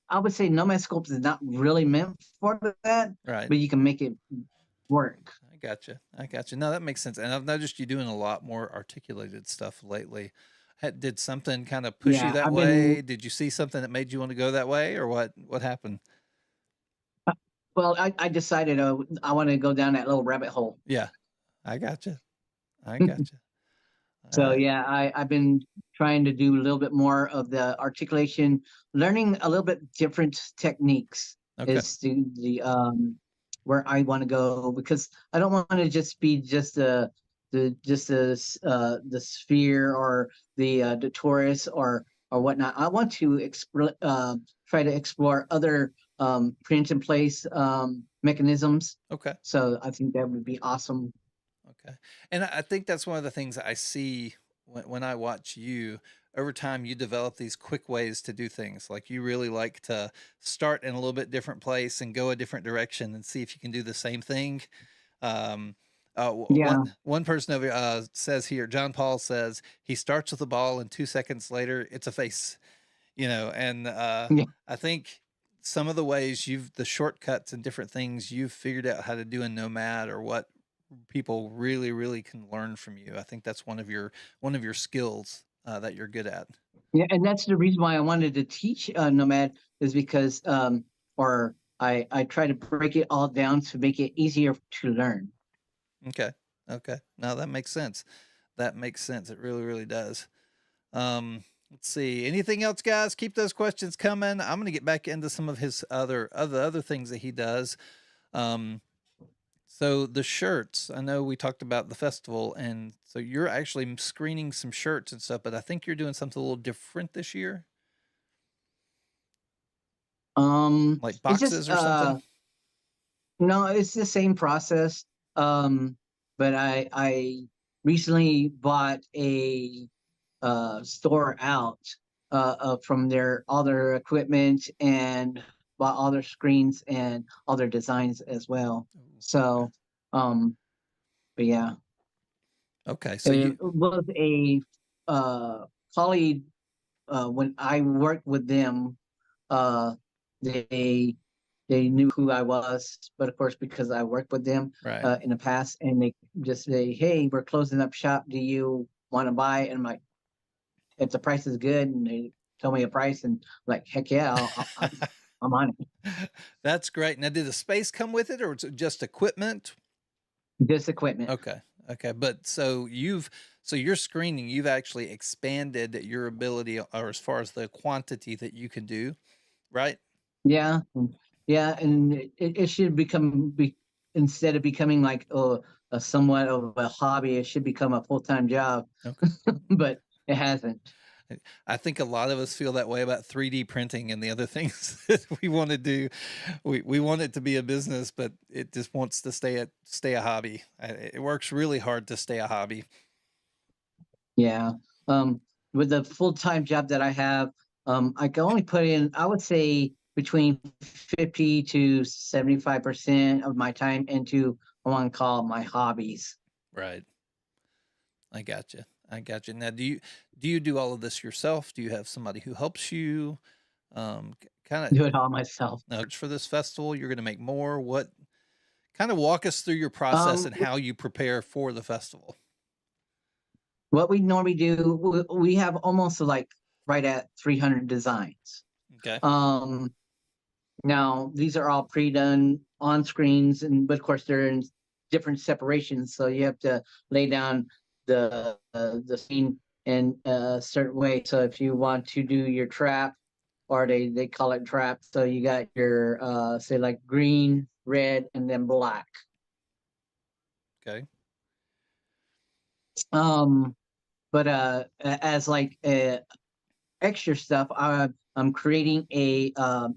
I would say Nomad Sculpt is not really meant for that, Right. but you can make it work. I gotcha. I gotcha. No, that makes sense. And I've noticed you doing a lot more articulated stuff lately. Did something kind of push you Yeah, that I've been way? Did you see something that made you want to go that way, or what? What happened? well. I decided I want to go down that little rabbit hole. Yeah, I gotcha. I gotcha. All So right. yeah, I've been trying to do a little bit more of the articulation, learning a little bit different techniques Okay. is the where I want to go because I don't want to just be just the sphere or the torus or whatnot. I want to try to explore other print and place mechanisms. Okay. So I think that would be awesome. Okay. And I think that's one of the things I see when I watch you. over time you develop these quick ways to do things. Like you really like to start in a little bit different place and go a different direction and see if you can do the same thing. Um, Yeah. one person over says here, John Paul says he starts with the ball and 2 seconds later it's a face, and Yeah. I think some of the ways the shortcuts and different things you've figured out how to do in Nomad or what people really, really can learn from you. I think that's one of your skills that you're good at. Yeah, and that's the reason why I wanted to teach Nomad is because, or I try to break it all down to make it easier to learn. Okay. Okay. No, that makes sense. That makes sense. It really, really does. Let's see. Anything else, guys? Keep those questions coming. I'm going to get back into some of his other things that he does. Um, so the shirts, I know we talked about the festival, and so you're actually screening some shirts and stuff, but I think you're doing something a little different this year, like It's just boxes or something. no, it's the same process. Um, but I recently bought a store out from their all their equipment and bought all their screens and all their designs as well. Okay. So, um, but yeah, Okay. So it you was a uh, colleague when I worked with them. Uh, they they knew who I was, but of course because I worked with them right. in the past, and they just say, "Hey, we're closing up shop. Do you want to buy?" And I'm like, if the price is good, and they tell me a price, and I'm like, heck yeah, I'm on it. That's great. Now, did the space come with it, or was it just equipment? This equipment. Okay. Okay. But so your screening, you've actually expanded your ability or as far as the quantity that you can do, right? Yeah, yeah, and it should instead of becoming like a somewhat of a hobby, it should become a full-time job, Okay. but it hasn't. I think a lot of us feel that way about 3D printing and the other things that we want to do. We want it to be a business, but it just wants to stay a hobby. It works really hard to stay a hobby. Yeah. Um, with the full-time job that I have, I can only put in, I would say, between 50 to 75% of my time into what I want to call my hobbies. Right. I got you. I got you. Now, do you do all of this yourself? Do you have somebody who helps you? Kind of Do it all myself. for this festival, you're going to make more. What kind of walk us through your process Um, and how you prepare for the festival? what we normally do, we have almost like right at 300 designs. Okay. Um, Now, these are all pre-done on screens, and but of course they're in different separations, so you have to lay down the scene in a certain way. So if you want to do your trap, or they call it trap, so you got your say like green, red, and then black. Okay. Um, but as like extra stuff, I'm creating a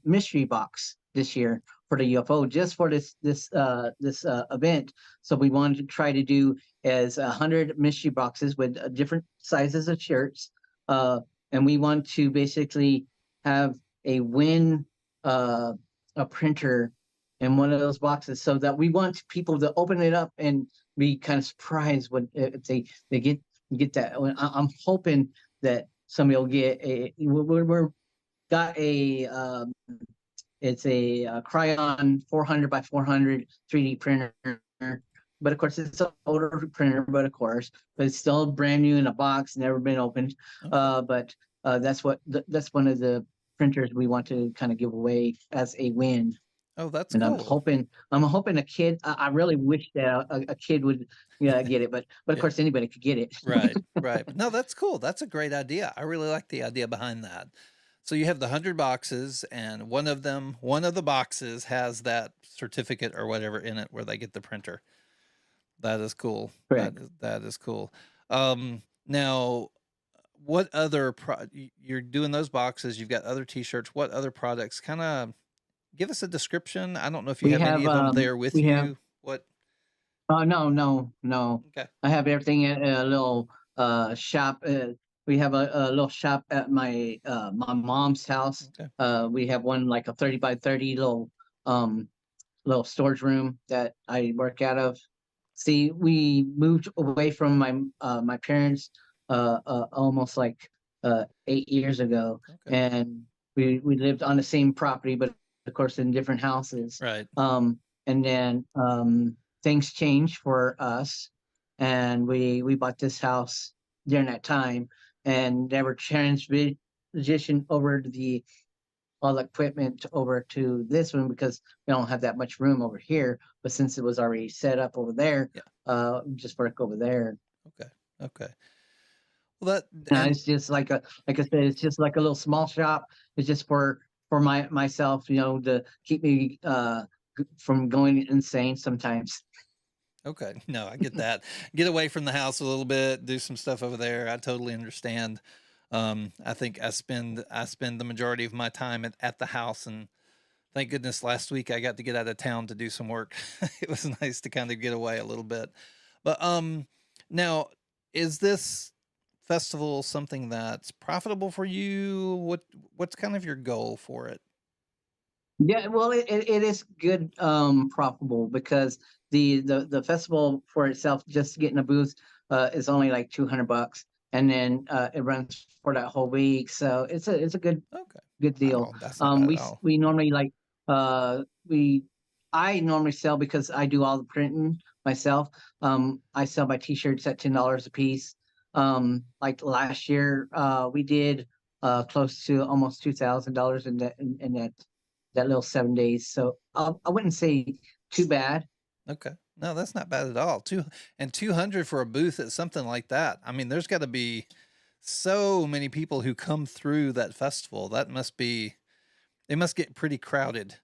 mystery box this year for the UFO, just for this event. So we wanted to try to do as 100 mystery boxes with different sizes of shirts, uh, and we want to basically have a win a printer in one of those boxes, so that we want people to open it up and be kind of surprised when if they get that. I'm hoping that somebody will get we're got a it's a, Cryon 400 by 400 3D printer, but of course it's an older printer, but it's still brand new in a box, never been opened. Okay. But that's one of the printers we want to kind of give away as a win. Oh, that's And cool. I'm hoping a kid. I really wish that a kid would, yeah, get it, but of Yeah. course anybody could get it. Right. Right. But no, that's cool. That's a great idea. I really like the idea behind that. So you have the 100 boxes, and one of the boxes has that certificate or whatever in it where they get the printer. That is cool. Correct. That is cool. Now, what other you're doing those boxes? You've got other T-shirts. What other products? Kind of give us a description. I don't know if you We have any have of them there with we have you. What? no, no, no. Okay. I have everything in a little shop. we have a little shop at my mom's house. Okay. We have one like a 30 by 30 um little storage room that I work out of. See, we moved away from my parents almost like 8 years ago, Okay. and we lived on the same property, but of course in different houses. Right. And then things changed for us, and we bought this house during that time, and never transitioned over to the all the equipment over to this one because we don't have that much room over here. But since it was already set up over there, Yeah. just work over there. Okay. Okay. Well, that And and it's just like I said, it's just like a little small shop. It's just for myself, to keep me from going insane sometimes. okay. No, I get that. Get away from the house a little bit, do some stuff over there. I totally understand. I think I spend the majority of my time at the house, and thank goodness last week I got to get out of town to do some work. It was nice to kind of get away a little bit. But now is this festival something that's profitable for you? What's kind of your goal for it? Yeah, well, it is good, profitable because the festival for itself, just getting a booth, is only like $200, and then it runs for that whole week. So it's a Okay. good deal. Oh, that's not bad at We all. we normally like we I normally sell because I do all the printing myself. I sell my t-shirts at $10 a piece. Like last year, we did close to almost $2,000 in that little 7 days. So I wouldn't say too bad. Okay. No, that's not bad at all. 200 for a booth at something like that. I mean, there's got to be so many people who come through that festival. That must be They must get pretty crowded.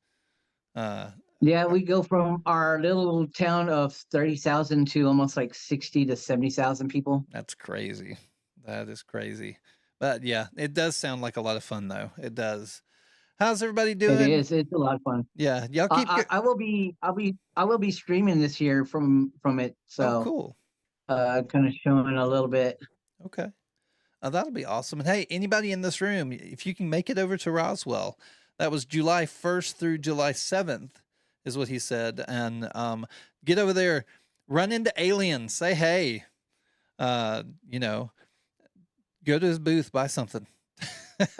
Uh, Yeah, uh, we go from our little town of 30,000 to almost like 60 to 70,000 people. that's crazy. That is crazy. But yeah, it does sound like a lot of fun though. It does. How's everybody It doing? is. It's a lot of fun. Yeah, y'all keep good. I will be streaming this year from it. Oh, So cool. kind of showing a little bit. Okay. That'll be awesome. And hey, anybody in this room, if you can make it over to Roswell, that was July 1st through July 7th, is what he said. And get over there, run into Alien, say hey, you know, go to his booth, buy something.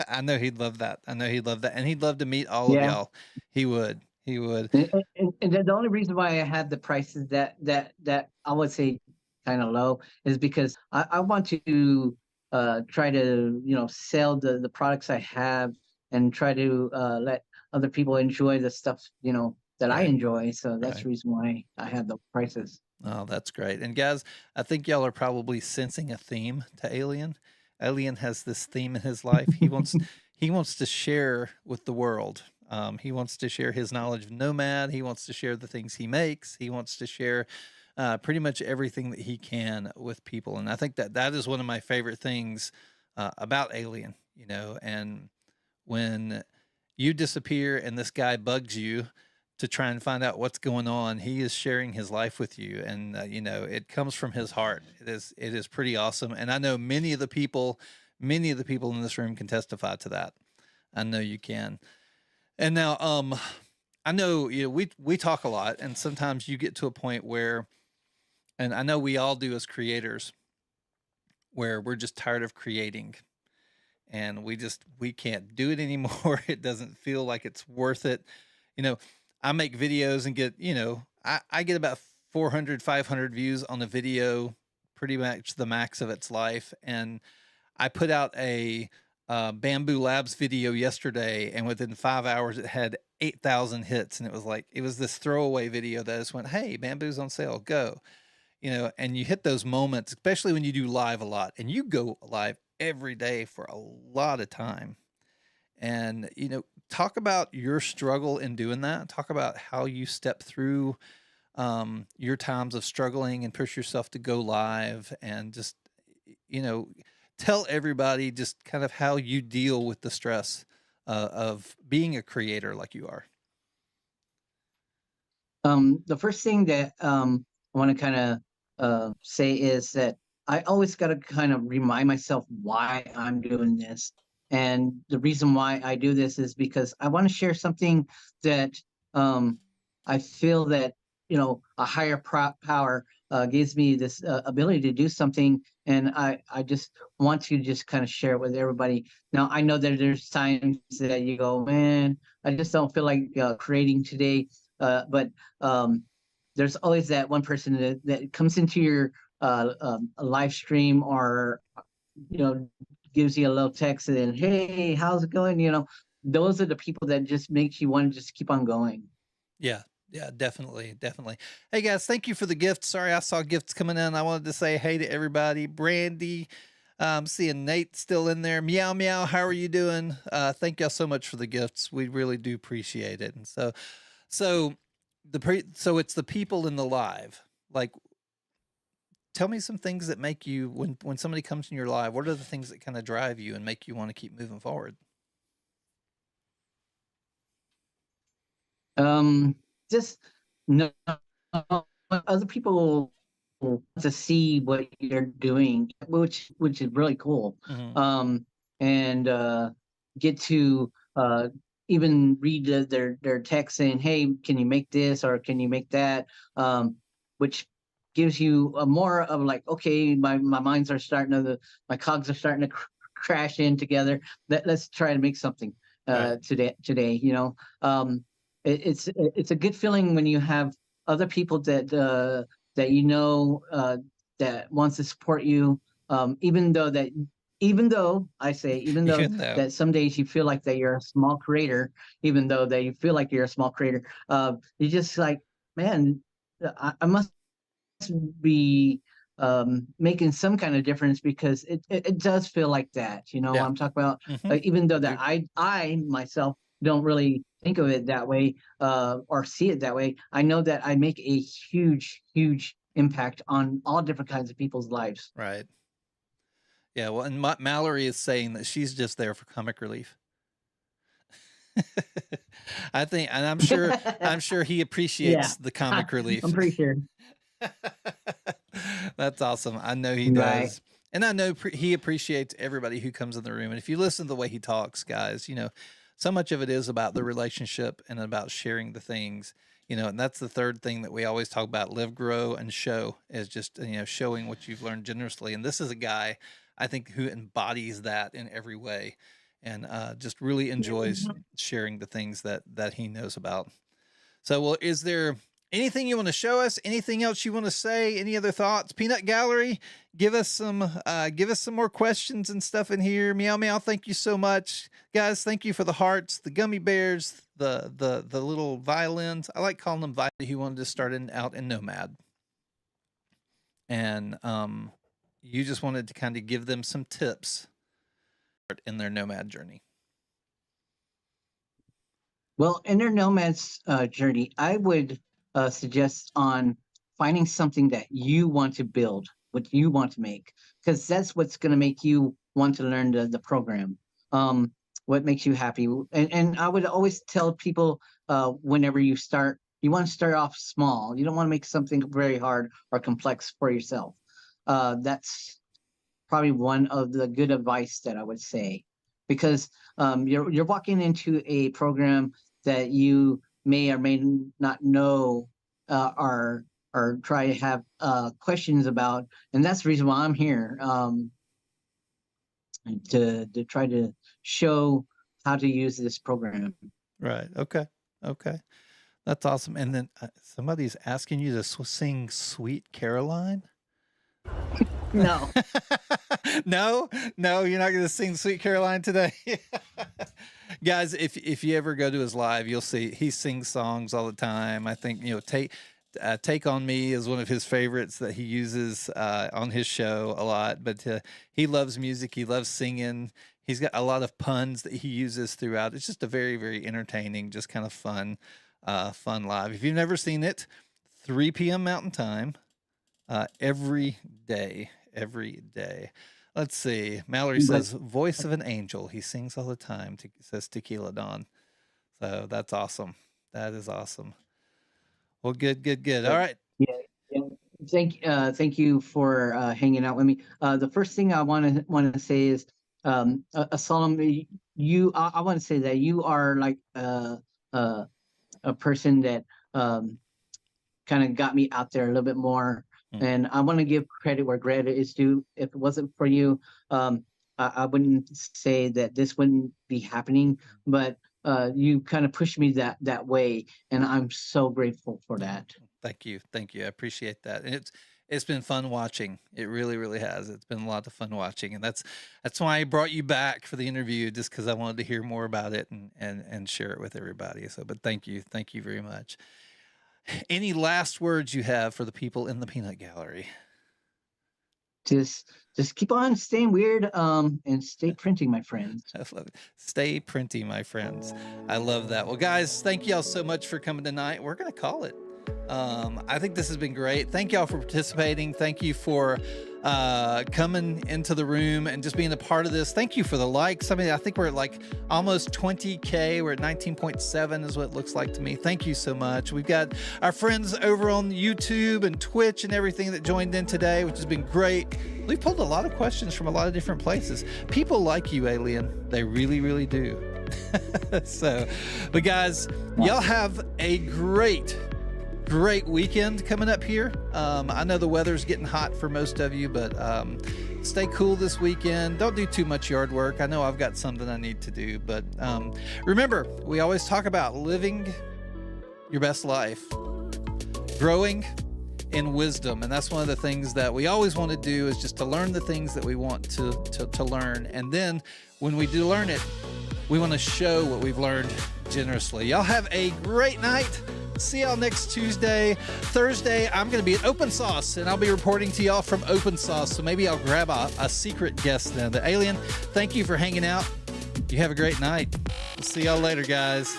I know he'd love that. I know he'd love that. And he'd love to meet all of Yeah. y'all. He would. He would. And the only reason why I had the prices that I would say kind of low is because I want to try to sell the products I have and try to let other people enjoy the stuff that I Right. enjoy. So that's Right. the reason why I have the prices. Oh, that's great. And guys, I think y'all are probably sensing a theme to Alien. Alien has this theme in his life. He wants to share with the world. He wants to share his knowledge of Nomad. He wants to share the things he makes. He wants to share pretty much everything that he can with people. And I think that is one of my favorite things about Alien. And when you disappear and this guy bugs you to try and find out what's going on, he is sharing his life with you, and it comes from his heart. It is pretty awesome, and I know many of the people in this room can testify to that. I know you can. And now, I know we talk a lot, and sometimes you get to a point where, and I know we all do as creators, where we're just tired of creating, and we can't do it anymore. It doesn't feel like it's worth it. You know, I make videos and I get about 400, 500 views on a video, pretty much the max of its life. And I put out a Bamboo Labs video yesterday, and within 5 hours, it had 8,000 hits. And it was this throwaway video that just went, hey, Bamboo's on sale, go. And you hit those moments, especially when you do live a lot, and you go live every day for a lot of time. And, talk about your struggle in doing that. Talk about how you step through your times of struggling and push yourself to go live, and just, you know, tell everybody just kind of how you deal with the stress of being a creator like you are. The first thing that I want to kind of say is that I always got to kind of remind myself why I'm doing this. And the reason why I do this is because I want to share something that um, I feel that, a higher power gives me this ability to do something. And I just want to just kind of share it with everybody. Now, I know that there's times that you go, man, I just don't feel like creating today. But there's always that one person that comes into your a live stream, or you know gives you a little text and, hey, how's it going? Those are the people that just makes you want to just keep on going. Yeah. Yeah, definitely. Definitely. Hey guys, thank you for the gift. Sorry, I saw gifts coming in. I wanted to say hey to everybody. Brandy, seeing Nate still in there. Meow meow. How are you doing? Thank y'all so much for the gifts. We really do appreciate it. And so so it's the people in the live. Like, tell me some things that make you, when somebody comes in your live, what are the things that kind of drive you and make you want to keep moving forward? Just no other people to see what you're doing, which is really cool. Hmm. And get to even read their text saying, hey, can you make this or can you make that? Which gives you a more of like, okay, my minds are starting to, my cogs are starting to crash in together. Let's try to make something Right. today. It's a good feeling when you have other people that that wants to support you, even though I say, even though Even though, that some days you feel like that you're a small creator, even though that you feel like you're a small creator, you just like, man, I must be making some kind of difference, because it does feel like that. yeah. I'm talking about, Hmm. even though I that do. I myself don't really think of it that way, or see it that way. I know that I make a huge impact on all different kinds of people's lives. Right. Yeah. Well, and Mallory is saying that she's just there for comic relief. I think, and I'm sure he Yeah, appreciates the comic I'm relief. pretty sure. That's awesome. I know he Right. does. And I know he appreciates everybody who comes in the room. And if you listen to the way he talks, guys, so much of it is about the relationship and about sharing the things, and that's the third thing that we always talk about: live, grow, and show, is just, showing what you've learned generously. And this is a guy, I think, who embodies that in every way, and just really enjoys sharing the things that he knows about. So, well, is there anything you want to show us? Anything else you want to say? Any other thoughts? Peanut Gallery, give us some more questions and stuff in here. Meow meow. Thank you so much, guys. Thank you for the hearts, the gummy bears, the little violins. I like calling them violins. Who wanted to start out in Nomad, and you just wanted to kind of give them some tips in their Nomad journey. Well, in their nomad's journey, I would suggest on finding something that you want to build, what you want to make, because that's what's going to make you want to learn the program. Um, what makes you happy? And I would always tell people, whenever you start, you want to start off small. You don't want to make something very hard or complex for yourself. That's probably one of the good advice that I would say, because you're walking into a program that you may or may not know, or try to have questions about, and that's the reason why I'm here, to try to show how to use this program. Right. Okay. Okay. That's awesome. And then somebody's asking you to sing "Sweet Caroline." No. No, no, you're not going to sing "Sweet Caroline" today, guys. If you ever go to his live, you'll see he sings songs all the time. I think Take on Me is one of his favorites that he uses on his show a lot. But he loves music. He loves singing. He's got a lot of puns that he uses throughout. It's just a very, very entertaining, just kind of fun live. If you've never seen it, 3 p.m. Mountain Time, every day, every day. Let's see. Mallory But says, "Voice of an angel." He sings all the time. Says Tequila Don. So that's awesome. That is awesome. Well, good, good, good. All but right. yeah, yeah. Thank you for hanging out with me. The first thing I want to say is a solemn. I want to say that you are like uh, a person that kind of got me out there a little bit more. Mm. And I want to give credit where credit is due. If it wasn't for you, I wouldn't say that this wouldn't be happening. But you kind of pushed me that way, and I'm so grateful for that. Thank you. Thank you. I appreciate that. And it's been fun watching. It really, really has. It's been a lot of fun watching. And that's why I brought you back for the interview, just because I wanted to hear more about it and share it with everybody. So but thank you. Thank you very much. Any last words you have for the people in the peanut gallery? Just keep on staying weird, and stay printing, my friends. I love it. Stay printy, my friends. I love that. Well, guys, thank y'all so much for coming tonight. We're going to call it. I think this has been great. Thank y'all for participating. Thank you for coming into the room and just being a part of this. Thank you for the likes. I mean, I think we're at like almost 20K. We're at 19.7 is what it looks like to me. Thank you so much. We've got our friends over on YouTube and Twitch and everything that joined in today, which has been great. We've pulled a lot of questions from a lot of different places. People like you, Alien. They really, really do. So, but guys, y'all have a great weekend coming up here. I know the weather's getting hot for most of you, but stay cool this weekend. Don't do too much yard work. I know I've got something I need to do, but remember, we always talk about living your best life, growing in wisdom, and that's one of the things that we always want to do, is just to learn the things that we want to learn, and then when we do learn it, we want to show what we've learned generously. Y'all have a great night. See y'all next Tuesday. Thursday, I'm going to be at Open Sauce, and I'll be reporting to y'all from Open Sauce, so maybe I'll grab a secret guest then. The Alien, thank you for hanging out. You have a great night. We'll see y'all later, guys.